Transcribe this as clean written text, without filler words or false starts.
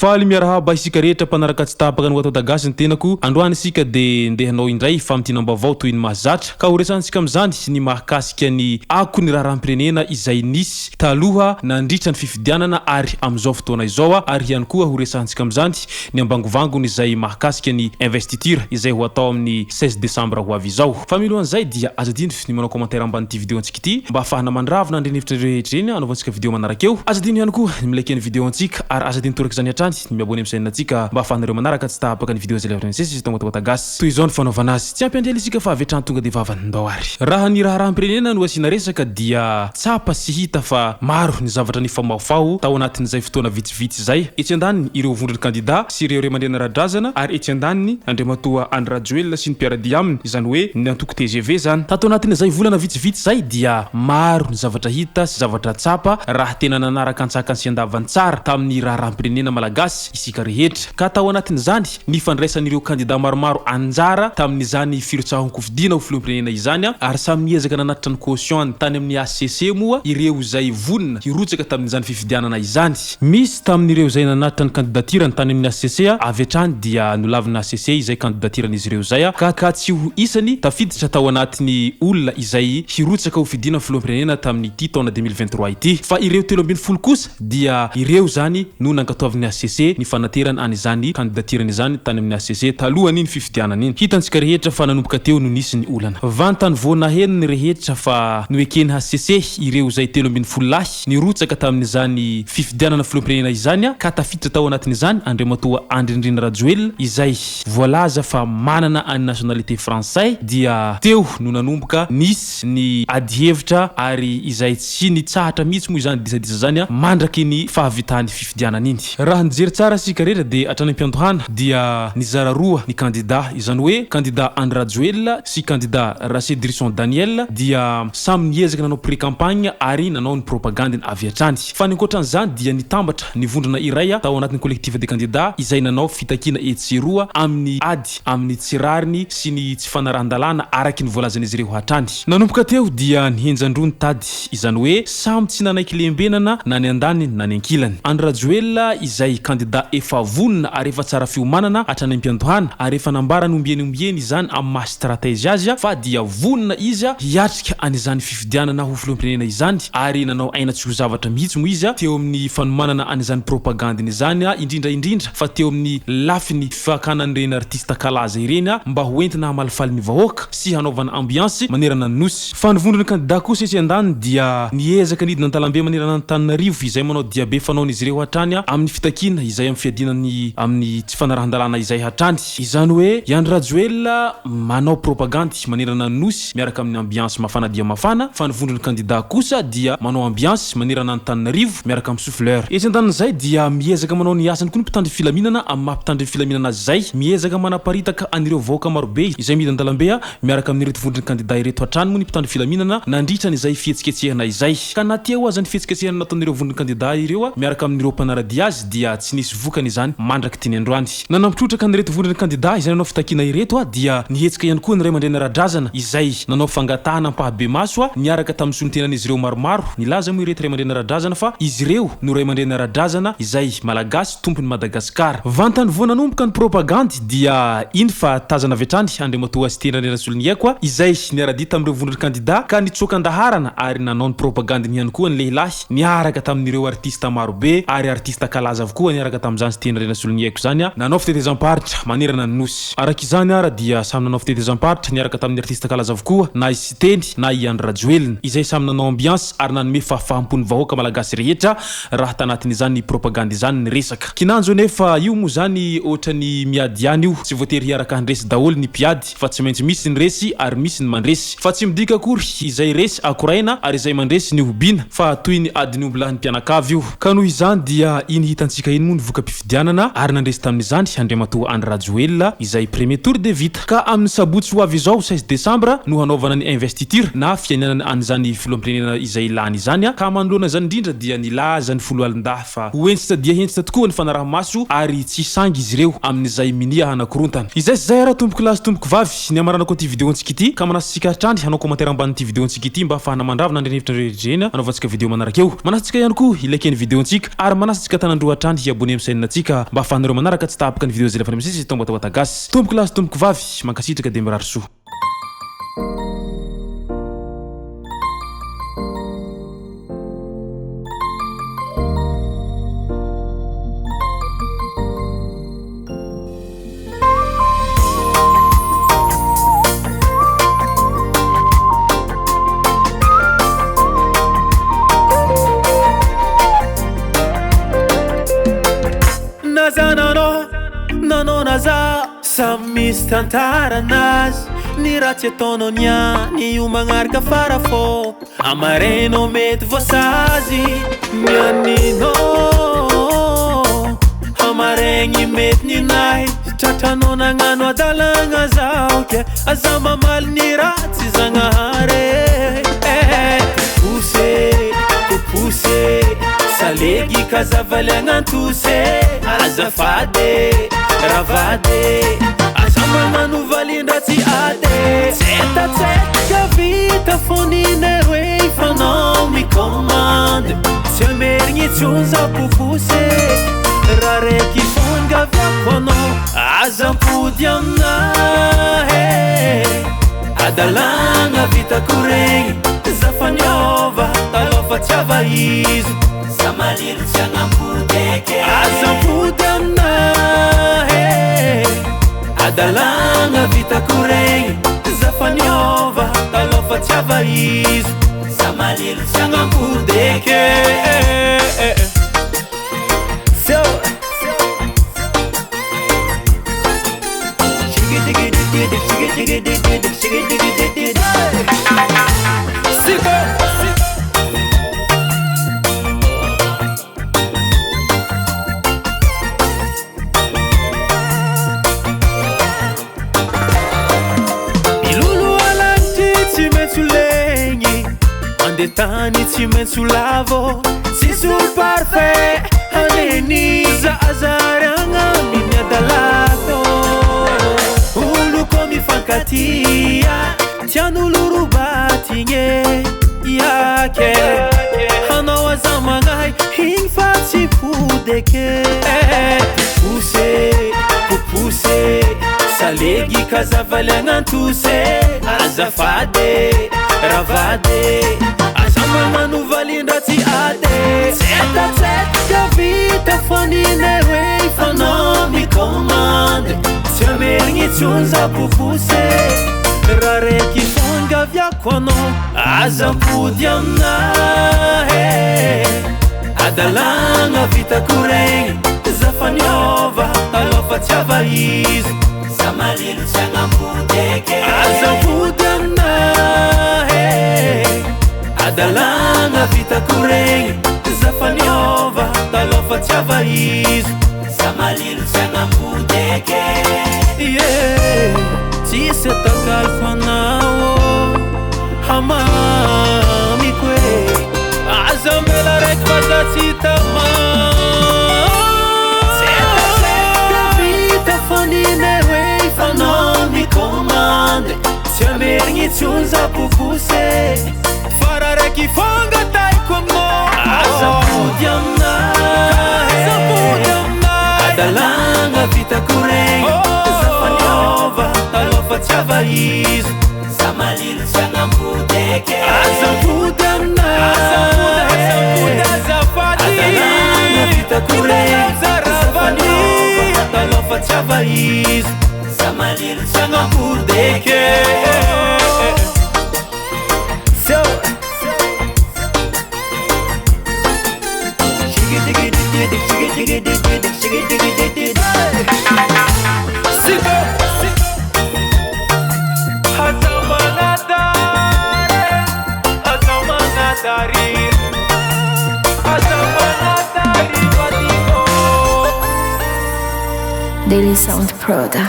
faly miarahaba isika rehetra mpanaraka tsy tapaka ny atao dagasy ny tenako androany isika de ndehanao indray famtinam-baovao toy ny mahazatra ka horesansika am'izany ny mahakasika ny ako ny raharam-pirenena izay nisy taloha nandritra ny fifidianana ary am'izao fotoana izao ary ihany koa horesansika am'izany ny ambangovangony izay mahakasika ny investiture izay ho atao amin'ny 16 décembre ho avy izao fa milohan'izay dia azadino ny manao commentaire ambanin'ity vidéo antsika ity mba afahana mandravina andreny hevitra rehetra eny anaovantsika vidéo manarakeo azadino ihany koa milaiky ny vidéo antsika ary azadino toraky zany hatrany miabony amin'ny chaîne antsika mba afahanareo manaraka tsy tapaka ny vidéo zay levatra nisesy izy tonga tagasy toy izao ny fanaovana azy tsy ampiandrely isika fa avetrany tonga de vavandao ary raha ny raharam-pirenena no asina resaka dia tsapa sy hita fa maro ny zavatra ny famafao tao anatin'izay fotoana vitsivitsy zay etsy andaniny ireo vondrony candidat sy ireo mandrena radrazana ary etsy andaniny andriamatoa Andry Rajoelina sy ny mpiaradia aminy izany hoe ny antoko TGV zany tato anatin'izay volana vitsivitsy zay dia maro ny zavatra hita sy zavatra tsapa raha tena nanaraka antsaka sy andavantsara tamin'ny raharam-pirenena malagasy isika rehetra ka tao anatin'izany ny fandraisan'ireo candidat maromaro anjara tamin'izany firotsahon-kofidina ho filoham-pirenena izany ary samy miezaka nanatitra ny caution tany amin'ny ACC moa ireo izay vonina hirotsaka tamin'izany fifidianana izany misy tamin'ireo izay nanatitra ny candidature tany amin'ny ACC avy hatrany dia nolavina ACC izay candidature-n'izy ireo zay ka tsy ho isany tafiditra tao anatin'ny olona izay hirotsaka ho fidina filoham-pirenena tamin'ity taona 2023 ity fa ireo 70 kosa dia ireo zany no nankatoavin'ny ACC ny fanaterany an'izany candidature-n'izany tany amin'ny ACC talohan'iny fifidianana iny hitantsika rehetra fa nanomboka teo no nisy ny olana vantany voana heno ny rehetra fa noekeny ACC ireo zay 70 lahy nirotsaka tamin'izany fifidianana filoham-pirenena izany ka tafiditra tao anatin'izany andriamatoa Andry Rajoelina izay voalaza fa manana any nationalité français dia teo no nanomboka nisy ny adihevitra ary izay tsy nitsahatra mihitsy moa izany disadisa zany mandraky ny fahavitany fifidianana iny raha nijery tsara sika rehetra de hatrany am-piantohana dia nizara roa ny candidat izany hoe candidat Andry Rajoelina sy candidat Rassedrisson Daniel dia samy niezaka nanao pré-campagne ary nanao ny propagandiny avy hatrany fa ninkoatran'izany dia nitambatra ny vondrona iray tao anatin'ny collectif des candidats izay nanao fitakina etseroa amin'ny ady amin'ny tsirariny sy ny tsy fanarahan-dalàna araky ny voalazan'izy ireo hatrany nanomboka teo dia nihenjandro ny tady izany hoe samy tsy nanaiky lembenana na ny andaniny na ny ankilany Andry Rajoelina izay candidat efa vonina ary efa tsara fiomanana hatrany am-piantohana ary efa nambara ny ombieny izany amin'ny maha stratégie azy fa dia vonina izy hiatrika an'izany fifidianana ho filoham-pirenena izany ary nanao aina tsy ho zavatra mihitsy moa izy teo amin'ny fanomanana an'izany propagandiny izany indrindra fa teo amin'ny lafiny fakanan'ireny artiste kalaza ireny mba hoentina hamalifaly ny vahoaka sy hanaovana ambiance manerana ny nosy fa nivondrony candidat kosa etsy andaniny dia niezaka nidina an-talambe manerana ny Tananarivo izay manao diabe fanaon'izy ireo hatrany amin'ny fitakina izay amin'ny fiadinany amin'ny tsy fanarahan-dalàna izay hatrany izany hoe Andry Rajoelina manao propagandy manerana ny nosy miaraka amin'ny ambiance mafana dia mafana fa nivondrony candidat kosa dia manao ambiance manerana ny Tananarivo miaraka amin'ny souffleur etsy andaniny dia miezaka manao ny asany koa ny mpitandry filaminana amin'ny mampitandry filaminana zay miezaka manaparitaka anireo vahoaka marobe izay midy an-dalambe miaraka amin'ny reto vondrony candidat ireto hatrany moa ny mpitandry filaminana nandritrany izay fihetsiketsehana izay ka nateo azy ny fihetsiketsehana nataon'ireo vondrony candidat ireo miaraka amin'ireo mpanaradia azy dia tsy nisy vokany izany mandraky tiny androany nanampitrotraka ny reto vondrony candidat izay nanao fitakina ireto dia nihetsika ihany koa ny ray aman-dreny radrazana izay nanao fangatahana ampahabe maso niaraka tamin'ny solontenan'izy ireo maromaro nilaza moa ireto ray aman-dreny radrazana fa izy ireo no ray aman-dreny radrazana izay malagasy tompony Madagasikara vantany voa nanomboka ny propagandy dia iny fa tazana avy hatrany andriamatoa Andry Rajoelina izay niaradi tamin'ireo vondrony candidat ka nitsokan-daharana ary nanao ny propagandiny ihany koa ny lehilahy niaraka tamin'ireo artiste marobe ary artiste kalaza avokoa niaraka tamin'izany Andry Rajoelina zany nanao fitetezam-paritra manerana ny nosy araka izany ara dia samy nanao fitetezam-paritra niaraka tamin'ny artiste kalaza avokoa na izy teny na i Andry Rajoelina izay samy nanao ambiance ary nanome fahafahampony vahoaka malagasy rehetra raha tanatin'izany propagande izany ny resaka kinanjo nefa io moa zany ohatrany miady ihany io tsy voatery hiaraka handresy daholo ny mpiady fa tsy maintsy misy ny resy ary misy ny mandresy fa tsy midika akory izay resy akoraina ary izay mandresy ny hobiana fa toy ny adiny omby lahy ny mpianakavy io ka noho izany dia iny hitantsika iny moa ny voka-pifidianana ary nandresy tamin'izany andriamatoa Andry Rajoelina izay premier tour de vita ka amin'ny sabotsy ho avy izao 16 décembre no hanaovana ny investiture na fiainana an'izany filoham-pirenena izay ilany izany ka manoloana zany indrindra dia nilaza ny folo alin-dahy fa hoentsitra dia hentsitra tokoa ny fanaraha-maso ary tsy sangy izy ireo amin'izay minia hanakorontana izay sy zay raha tomboko lahy sy tomboko vavy ny amarana koa ty vidéo antsika ity ka manasitsika hatrany hanao commentaire ambanin'ity vidéo antsika ity mba afahana mandravina andreny hevitra rehetra anaovantsika vidéo manarakeo manasitsika ihany koa ilaiky ny vidéo antsika ary manasitsika tanandroa hatrany abonné am'saininatsika mba ahafahanareo manaraka tsy tapaka ny video zay lefa misisy tombotabota gasy tomboko lasy tomboko vavy mankasitraka de mirary soa. Naza samy misy tantaranazy ny raha tsy ataonao niany io magnaraka fara fô amarenao mety voasazy nianinao amaregny mety ninahy tratranao nagnano adalagna zao ke aza mamaly ny raha tsy zagnahary poussé salegy kazavaliagna antose azafady ravady aza magnano valindra tsy ady tsetatseka vita foniny hoe ifanao micommande tsy amerigny tsonza popose raha raiky fongaviako anao azampody aminahy adalagna vitako regny zafaniova talofa tsy ava izy samalilo tsy agnampodeke azampody aminahy adalagna vitako regny zafaniova talofa tsy ava izy samalilo tsy agnampodeke tany tsy maintsy lavo tsisy olo parfait aneny zazariagna miny adalato olo ko mifankatia tian'olo robatigny yake hanao aza magnahy igny fa tsy podeke poussé salegy kazavaliagna antose azafady ravady magnano valindra tsy ady tsetatseka vita foniny hoe ifanao micommande tsy amerigny tsonza popose raha raiky fongaviako anao azampody aminahy adalagna vitako regny zafaniova talofa tsy ava izy samalilo tsy agnampodeke azampody aminahy adalagna vitako regny zafaniova talofa tsy ava izy samalilo tsy agnampodeke tsisy atakaifanao hamamiko e aza mbela raiky faza tsy tama tsetatseka vita foniny hoe ifanao micommande tsy amerigny tsonza popose fara raiky fonga taiko aminao azapody aminahy adalagna vitako regny zafaniova talofa tsy ava izy samalilo tsy agnampodeke azapody aminahy adalagna vitako regny zafaniova talofa tsy ava izy samalilo tsy agnampodeke Daily Sound Proda.